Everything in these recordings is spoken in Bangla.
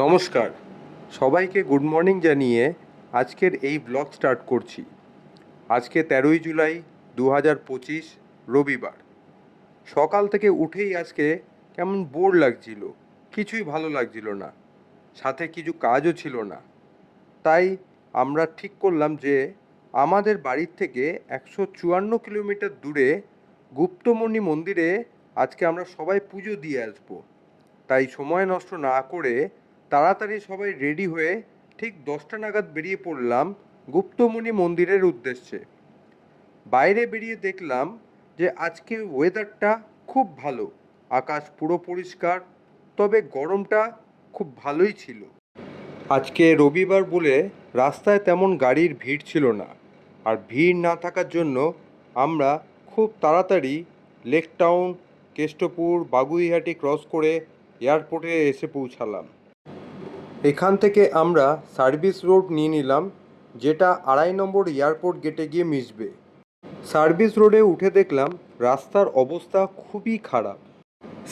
নমস্কার, সবাইকে গুড মর্নিং জানিয়ে আজকের এই ব্লগ স্টার্ট করছি। আজকে 13ই জুলাই 2025 রবিবার। সকাল থেকে উঠেই আজকে কেমন বোর লাগছিল, কিছুই ভালো লাগছিল না, সাথে কিছু কাজও ছিল না। তাই আমরা ঠিক করলাম যে আমাদের বাড়ির থেকে 154 কিলোমিটার দূরে গুপ্তমণি মন্দিরে আজকে আমরা সবাই পুজো দিয়ে আসবো। তাই সময় নষ্ট না করে তাড়াতাড়ি সবাই রেডি হয়ে ঠিক 10টা নাগাদ বেরিয়ে পড়লাম গুপ্তমণি মন্দিরের উদ্দেশ্যে। বাইরে বেরিয়ে দেখলাম যে আজকে ওয়েদারটা খুব ভালো, আকাশ পুরো পরিষ্কার, তবে গরমটা খুব ভালোই ছিল। আজকে রবিবার বলে রাস্তায় তেমন গাড়ির ভিড় ছিল না, আর ভিড় না থাকার জন্য আমরা খুব তাড়াতাড়ি lake town, Keshtopur, Baguiati cross করে এয়ারপোর্টে এসে পৌঁছালাম। এখান থেকে আমরা সার্ভিস রোড নিয়ে নিলাম, যেটা 2.5 নম্বর এয়ারপোর্ট গেটে গিয়ে মিশবে। সার্ভিস রোডে উঠে দেখলাম রাস্তার অবস্থা খুবই খারাপ।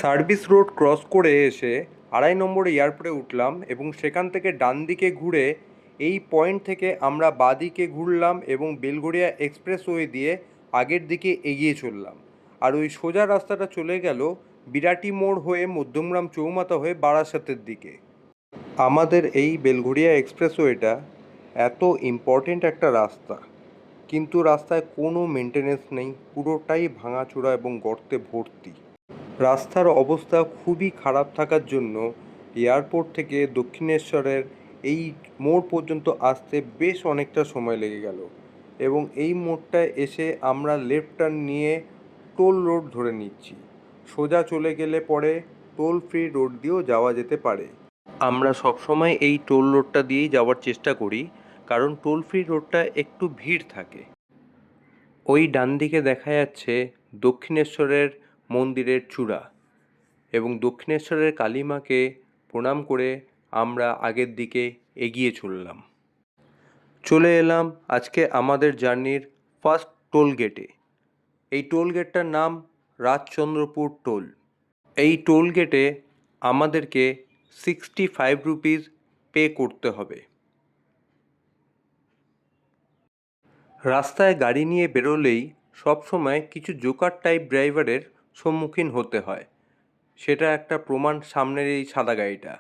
সার্ভিস রোড ক্রস করে এসে 2.5 নম্বর এয়ারপোর্টে উঠলাম এবং সেখান থেকে ডান দিকে ঘুরে এই পয়েন্ট থেকে আমরা বাঁদিকে ঘুরলাম এবং বেলঘরিয়া এক্সপ্রেসওয়ে দিয়ে আগের দিকে এগিয়ে চললাম। আর ওই সোজা রাস্তাটা চলে গেল বিরাটি মোড় হয়ে মধ্যমগ্রাম চৌমাথা হয়ে বারাসাতের দিকে। আমাদের এই বেলঘরিয়া এক্সপ্রেসওয়েটা এত ইম্পর্টেন্ট একটা রাস্তা, কিন্তু রাস্তায় কোনো মেনটেনেন্স নেই, পুরোটাই ভাঙাচোরা এবং গর্তে ভর্তি। রাস্তার অবস্থা খুবই খারাপ থাকার জন্য এয়ারপোর্ট থেকে দক্ষিণেশ্বরের এই মোড় পর্যন্ত আসতে বেশ অনেকটা সময় লেগে গেল এবং এই মোড়টায় এসে আমরা লেফট টার্ন নিয়ে টোল রোড ধরে নিচ্ছি। সোজা চলে গেলে পরে টোল ফ্রি রোড দিয়েও যাওয়া যেতে পারে। আমরা সবসময় এই টোল রোডটা দিয়েই যাওয়ার চেষ্টা করি, কারণ টোল ফ্রি রোডটা একটু ভিড় থাকে। ওই ডান দিকে দেখা যাচ্ছে দক্ষিণেশ্বরের মন্দিরের চূড়া, এবং দক্ষিণেশ্বরের কালীমাকে প্রণাম করে আমরা আগের দিকে এগিয়ে চললাম। চলে এলাম আজকে আমাদের জার্নির ফার্স্ট টোল গেটে। এই টোল গেটটার নাম রাজচন্দ্রপুর টোল। এই টোল গেটে আমাদেরকে 65 রুপিস পে করতে হবে। রাস্তায় গাড়ি নিয়ে বেরোলেই সবসময় কিছু জোকার টাইপ ড্রাইভারের সম্মুখীন হতে হয়। সেটা একটা প্রমাণ সামনের এই সাদা গাড়িটা,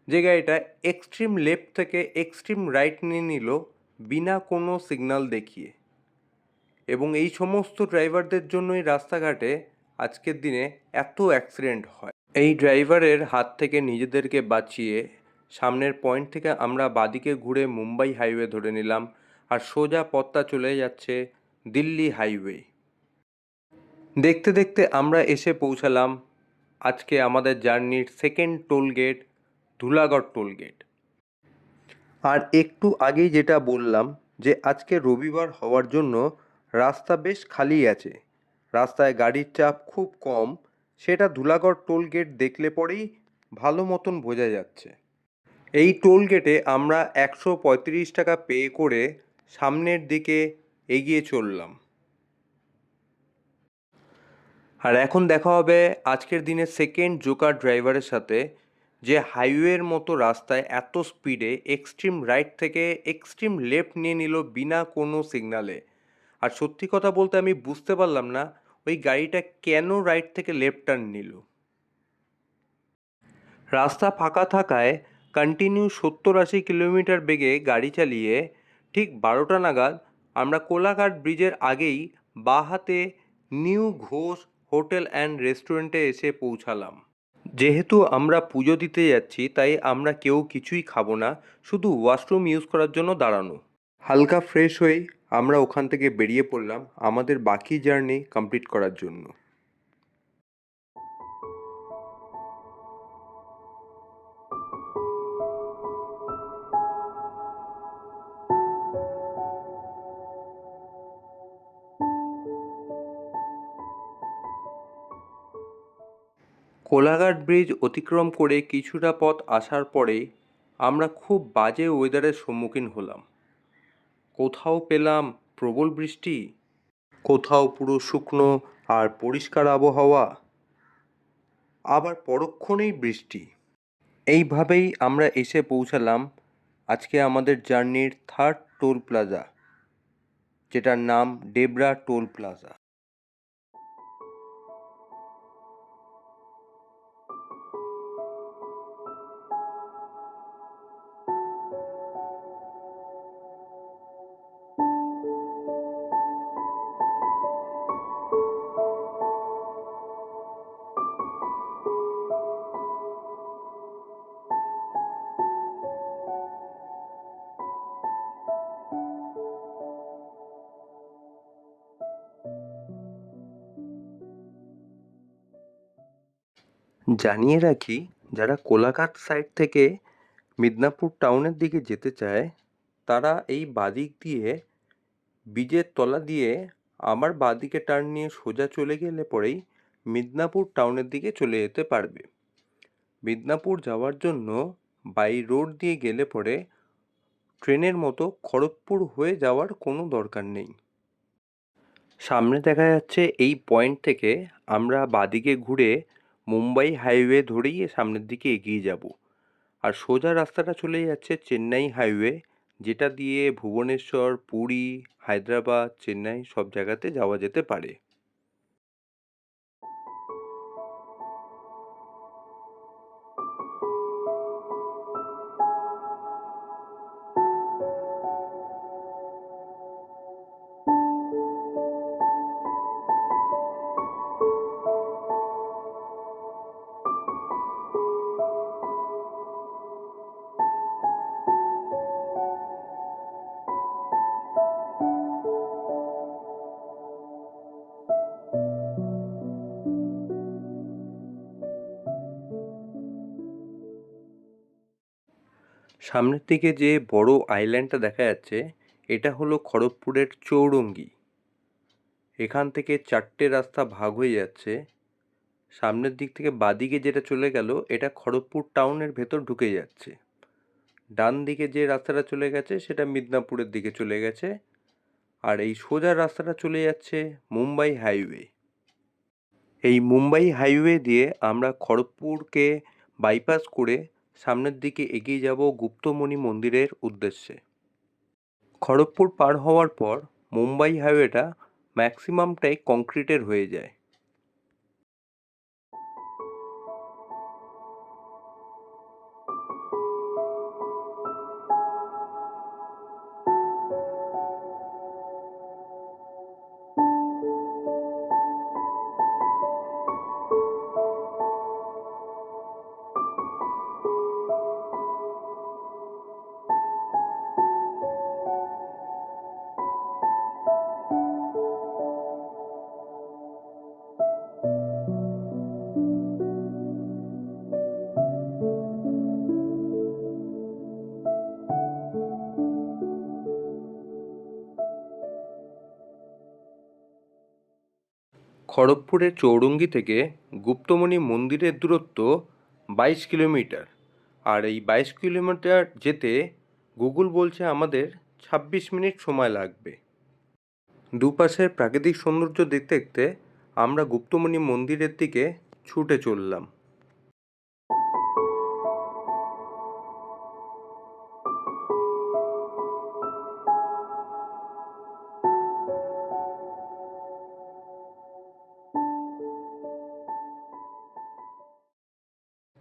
যে গাড়িটা এক্সট্রিম লেফট থেকে এক্সট্রিম রাইট নিয়ে নিল বিনা কোনো সিগন্যাল দেখিয়ে। এবং এই সমস্ত ড্রাইভারদের জন্যই রাস্তাঘাটে আজকের দিনে এত অ্যাক্সিডেন্ট হয়। এই ড্রাইভারের হাত থেকে নিজেদেরকে বাঁচিয়ে সামনের পয়েন্ট থেকে আমরা বাদিকে ঘুরে মুম্বাই হাইওয়ে ধরে নিলাম, আর সোজা পথটা চলে যাচ্ছে দিল্লি হাইওয়ে। দেখতে দেখতে আমরা এসে পৌঁছালাম আজকে আমাদের জার্নির second toll gate, Dhulagarh toll gate. আর একটু আগেই যেটা বললাম যে আজকে রবিবার হওয়ার জন্য রাস্তা বেশ খালি আছে, রাস্তায় গাড়ির চাপ খুব কম, সেটা ধুলাগড় টোল গেট দেখলে পরেই ভালো মতন বোঝা যাচ্ছে। এই টোল গেটে আমরা 135 টাকা পে করে সামনের দিকে এগিয়ে চললাম। আর এখন দেখা হবে আজকের দিনের সেকেন্ড জোকার ড্রাইভারের সাথে, যে হাইওয়ের মতো রাস্তায় এত স্পিডে এক্সট্রিম রাইট থেকে এক্সট্রিম লেফট নিয়ে নিল বিনা কোনো সিগনালে। আর সত্যি কথা বলতে আমি বুঝতে পারলাম না ওই গাড়িটা কেন রাইট থেকে লেফট টার্ন নিল। রাস্তা ফাঁকা থাকায় কন্টিনিউ 70-80 কিলোমিটার বেগে গাড়ি চালিয়ে ঠিক 12টা নাগাদ আমরা কোলাঘাট ব্রিজের আগেই বাঁ হাতে নিউ ঘোষ হোটেল অ্যান্ড রেস্টুরেন্টে এসে পৌঁছালাম। যেহেতু আমরা পুজো দিতে যাচ্ছি তাই আমরা কেউ কিছুই খাবো না, শুধু ওয়াশরুম ইউজ করার জন্য দাঁড়ানো। হালকা ফ্রেশ হয়েই আমরা ওখান থেকে বেরিয়ে পড়লাম আমাদের বাকি জার্নি কমপ্লিট করার জন্য। কোলাঘাট ব্রিজ অতিক্রম করে কিছুটা পথ আসার পরেই আমরা খুব বাজে ওয়েদারের সম্মুখীন হলাম। কোথাও পেলাম প্রবল বৃষ্টি, কোথাও পুরো শুকনো আর পরিষ্কার আবহাওয়া, আবার পরক্ষণেই বৃষ্টি। এইভাবেই আমরা এসে পৌঁছালাম আজকে আমাদের জার্নির থার্ড টোল প্লাজা, যেটার নাম ডেবরা টোল প্লাজা। জানিয়ে রাখি, যারা কোলাঘাট সাইড থেকে মিদনাপুর টাউনের দিকে যেতে চায় তারা এই বাদিক দিয়ে ব্রিজের তলা দিয়ে আবার বাদিকে টার্ন নিয়ে সোজা চলে গেলে পরেই মিদনাপুর টাউনের দিকে চলে যেতে পারবে। মিদনাপুর যাওয়ার জন্য বাই রোড দিয়ে গেলে পরে ট্রেনের মতো খড়গপুর হয়ে যাওয়ার কোনো দরকার নেই। সামনে দেখা যাচ্ছে এই পয়েন্ট থেকে আমরা বাদিকে ঘুরে মুম্বাই হাইওয়ে ধরেই সামনের দিকে এগিয়ে যাব, আর সোজা রাস্তাটা চলে যাচ্ছে চেন্নাই হাইওয়ে, যেটা দিয়ে ভুবনেশ্বর, পুরী, হায়দ্রাবাদ, চেন্নাই সব জায়গাতে যাওয়া যেতে পারে। সামনের দিকে যে বড় আইল্যান্ডটা দেখা যাচ্ছে এটা হলো খড়গপুরের চৌরঙ্গি। এখান থেকে চারটে রাস্তা ভাগ হয়ে যাচ্ছে। সামনের দিক থেকে বাদিকে যেটা চলে গেল এটা খড়গপুর টাউনের ভেতর ঢুকে যাচ্ছে। ডান দিকে যে রাস্তাটা চলে গেছে সেটা মিদনাপুরের দিকে চলে গেছে, আর এই সোজা রাস্তাটা চলে যাচ্ছে মুম্বাই হাইওয়ে। এই মুম্বাই হাইওয়ে দিয়ে আমরা খড়গপুরকে বাইপাস করে সামনের দিকে এগিয়ে যাব গুপ্তমণি মন্দিরের উদ্দেশ্যে। খড়গপুর পার হওয়ার পর মুম্বাই হাইওয়েটা ম্যাক্সিমামটাই কংক্রিটের হয়ে যায়। খড়গপুরের চৌরঙ্গি থেকে গুপ্তমণি মন্দিরের দূরত্ব 22 কিলোমিটার, আর এই 22 কিলোমিটার যেতে গুগল বলছে আমাদের 26 মিনিট সময় লাগবে। দুপাশের প্রাকৃতিক সৌন্দর্য দেখতে দেখতে আমরা গুপ্তমণি মন্দিরের দিকে ছুটে চললাম।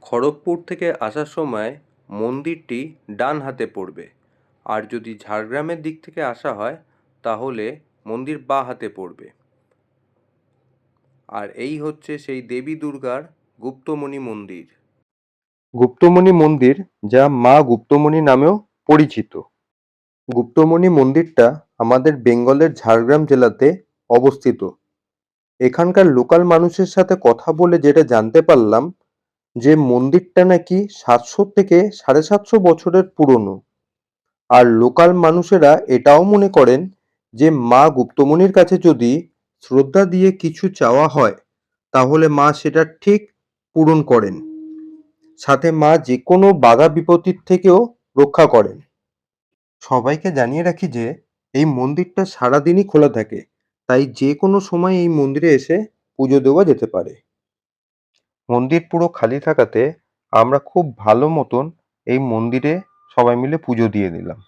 খড়গপুর থেকে আসার সময় মন্দিরটি ডান হাতে পড়বে, আর যদি ঝাড়গ্রামের দিক থেকে আসা হয় তাহলে মন্দির বাঁ হাতে পড়বে। আর এই হচ্ছে সেই দেবী দুর্গার গুপ্তমণি মন্দির। গুপ্তমণি মন্দির, যা মা গুপ্তমণি নামেও পরিচিত। গুপ্তমণি মন্দিরটা আমাদের বেঙ্গলের ঝাড়গ্রাম জেলাতে অবস্থিত। এখানকার লোকাল মানুষের সাথে কথা বলে যেটা জানতে পারলাম, যে মন্দিরটা নাকি ৭০০ থেকে ৭৫০ বছরের পুরনো। আর লোকাল মানুষেরা এটাও মনে করেন যে মা গুপ্তমণির কাছে যদি শ্রদ্ধা দিয়ে কিছু চাওয়া হয়, তাহলে মা সেটা ঠিক পূরণ করেন। সাথে মা যে কোনো বাধা বিপত্তির থেকেও রক্ষা করেন। সবাইকে জানিয়ে রাখি যে এই মন্দিরটা সারাদিনই খোলা থাকে, তাই যে কোনো সময় এই মন্দিরে এসে পুজো দেওয়া যেতে পারে। মন্দির পুরো খালি থাকাতে আমরা খুব ভালো মতন এই মন্দিরে সবাই মিলে পুজো দিয়ে দিলাম।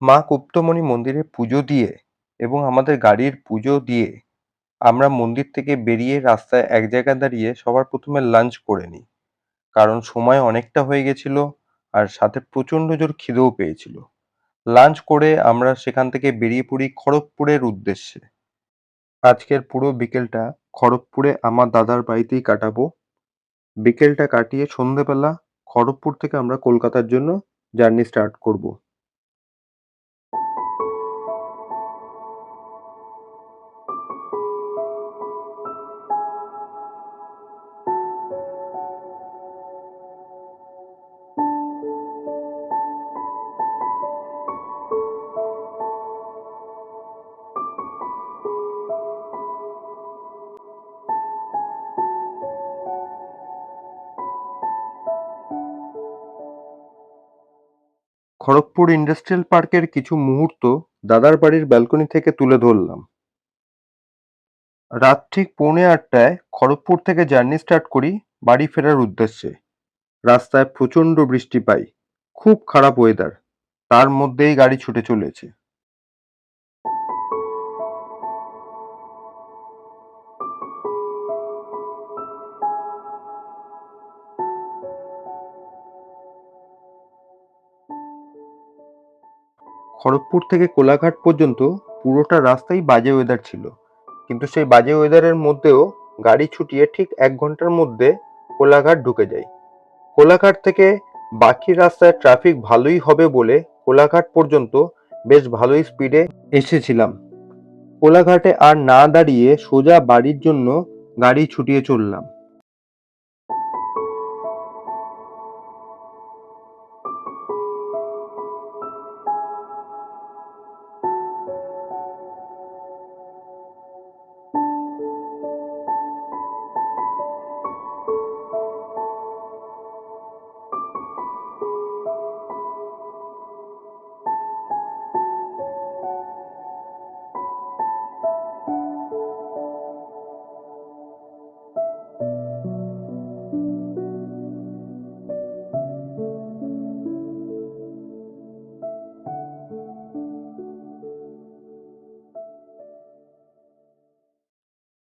মা গুপ্তমণি মন্দিরে পুজো দিয়ে এবং আমাদের গাড়ির পুজো দিয়ে আমরা মন্দির থেকে বেরিয়ে রাস্তায় এক জায়গায় দাঁড়িয়ে সবার প্রথমে লাঞ্চ করে নিই। কারণ সময় অনেকটা হয়ে গেছিল আর সাথে প্রচণ্ড জোর খিদেও পেয়েছিল। লাঞ্চ করে আমরা সেখান থেকে বেরিয়ে পড়ি খড়গপুরের উদ্দেশ্যে। আজকের পুরো বিকেলটা খড়গপুরে আমার দাদার বাড়িতেই কাটাবো। বিকেলটা কাটিয়ে সন্ধেবেলা খড়গপুর থেকে আমরা কলকাতার জন্য জার্নি স্টার্ট করব। খড়গপুর ইন্ডাস্ট্রিয়াল পার্কের কিছু মুহূর্ত দাদার বাড়ির ব্যালকনি থেকে তুলে ধরলাম। রাত ঠিক 8:45টায় খড়গপুর থেকে জার্নি স্টার্ট করি বাড়ি ফেরার উদ্দেশ্যে। রাস্তায় প্রচণ্ড বৃষ্টি পাই, খুব খারাপ ওয়েদার, তার মধ্যেই গাড়ি ছুটে চলেছে। খড়গপুর থেকে কোলাঘাট পর্যন্ত পুরোটা রাস্তাই বাজে ওয়েদার ছিল, কিন্তু সেই বাজে ওয়েদারের মধ্যেও গাড়ি ছুটিয়ে ঠিক 1 ঘন্টার মধ্যে কোলাঘাট ঢুকে যাই। কোলাঘাট থেকে বাকি রাস্তায় ট্রাফিক ভালোই হবে বলে কোলাঘাট পর্যন্ত বেশ ভালোই স্পিডে এসেছিলাম। কোলাঘাটে আর না দাঁড়িয়ে সোজা বাড়ির জন্য গাড়ি ছুটিয়ে চললাম।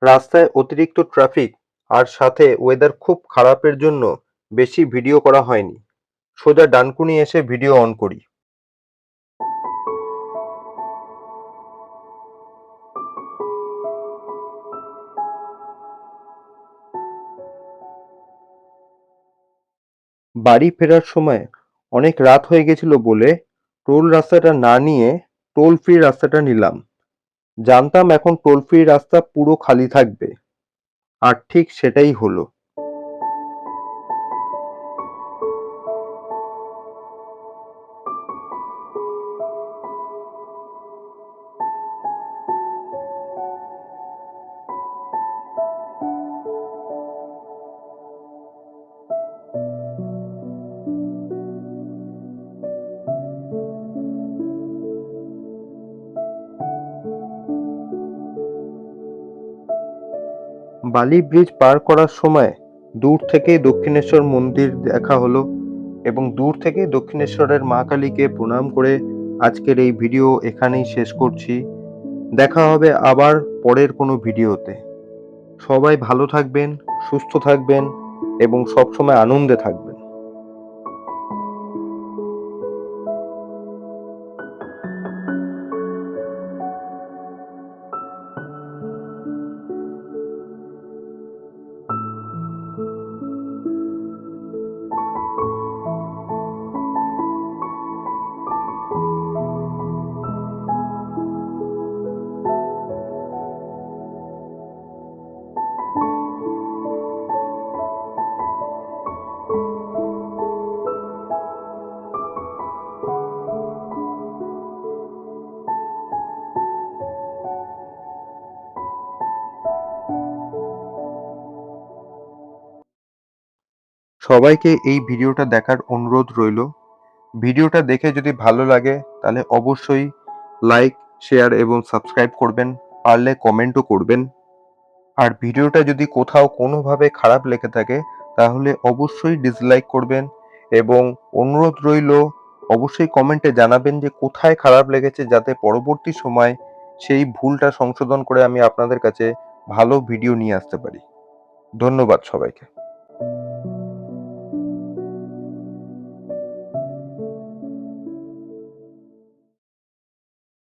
রাস্তায় অতিরিক্ত ট্রাফিক আর সাথে ওয়েদার খুব খারাপের জন্য বেশি ভিডিও করা হয়নি। সোজা ডানকুনি এসে ভিডিও অন করি। বাড়ি ফেরার সময় অনেক রাত হয়ে গেছিল বলে টোল রাস্তাটা না নিয়ে টোল ফ্রি রাস্তাটা নিলাম। জানতাম এখন টোল ফ্রি রাস্তা পুরো খালি থাকবে, আর ঠিক সেটাই হলো। বালি ব্রিজ পার করার সময় দূর থেকেই দক্ষিণেশ্বর মন্দির দেখা হলো এবং দূর থেকে দক্ষিণেশ্বরের মা কালীকে প্রণাম করে আজকের এই ভিডিও এখানেই শেষ করছি। দেখা হবে আবার পরের কোনো ভিডিওতে। সবাই ভালো থাকবেন, সুস্থ থাকবেন এবং সবসময় আনন্দে থাকবেন। সবাইকে এই ভিডিওটা দেখার অনুরোধ রইল। ভিডিওটা দেখে যদি ভালো লাগে তাহলে অবশ্যই লাইক, শেয়ার এবং সাবস্ক্রাইব করবেন, পারলে কমেন্টও করবেন। আর ভিডিওটা যদি কোথাও কোনোভাবে খারাপ লেগে থাকে তাহলে অবশ্যই ডিসলাইক করবেন এবং অনুরোধ রইল অবশ্যই কমেন্টে জানাবেন যে কোথায় খারাপ লেগেছে, যাতে পরবর্তী সময় সেই ভুলটা সংশোধন করে আমি আপনাদের কাছে ভালো ভিডিও নিয়ে আসতে পারি। ধন্যবাদ সবাইকে।